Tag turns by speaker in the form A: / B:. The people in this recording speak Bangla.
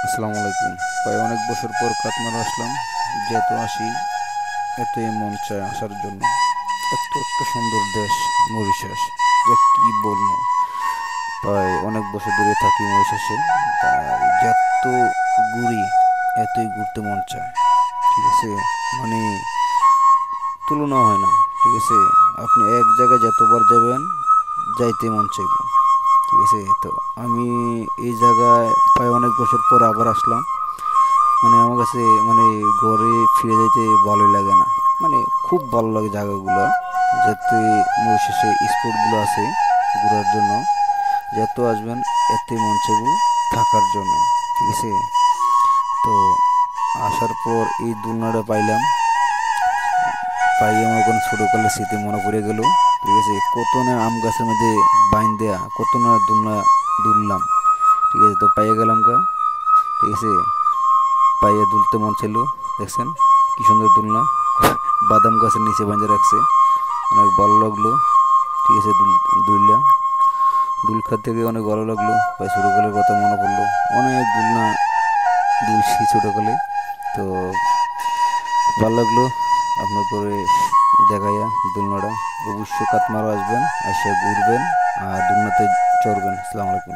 A: আসসালামু আলাইকুম। প্রায় অনেক বছর পর কাঠমান্ডু আসলাম। যেহেতু আসি এতই মন চায় আসার জন্য। এত একটা সুন্দর দেশ মরিশাস, যা কি বলবো। প্রায় অনেক বছর ধরে থাকি মরিশাসে, তাই যত ঘুরি এতই ঘুরতে মন চায়। ঠিক আছে, মানে তুলনা হয় না। ঠিক আছে, আপনি এক জায়গায় যতবার যাবেন যাইতে মন চাইব। ঠিক আছে, তো আমি এই জায়গায় প্রায় অনেক বছর পর আবার আসলাম। মানে আমার কাছে মানে ঘরে ফিরে যেতে ভালোই লাগে না। মানে খুব ভালো লাগে জায়গাগুলো, যাতে মরিশাসে স্পটগুলো আছে ঘোরার জন্য। যত আসবেন এতই মন চাইব থাকার জন্য। ঠিক আছে, তো আসার পর এই দোলনাটা পাইলাম। পাই আমার কোনো ছোটোকালের স্মৃতি মনে পড়ে গেল। ঠিক আছে, কত না আম গাছের মধ্যে বাইন দেয়া, কত না দোলনা দুললাম। ঠিক আছে, তো পাইয়ে গেলাম গা। ঠিক আছে, পাইয়ে দুলতে মন চাইলো। দেখছেন কি সুন্দর দোলনা, বাদাম গাছের নিচে বাঁধে রাখছে, অনেক ভালো লাগলো। ঠিক আছে, দুললা দুল খাতে গিয়ে অনেক ভালো লাগলো। ভাই ছোটোকালের কথা মনে পড়লো। অনেক দুলনা দুলছি ছোটোকালে। তো ভালো লাগলো আপনার করে দেখাইয়া দোলনাটা। অবশ্য কাতমারও আসবেন, এসে ঘুরবেন আর দোলনাতে চড়বেন। আসসালামু আলাইকুম।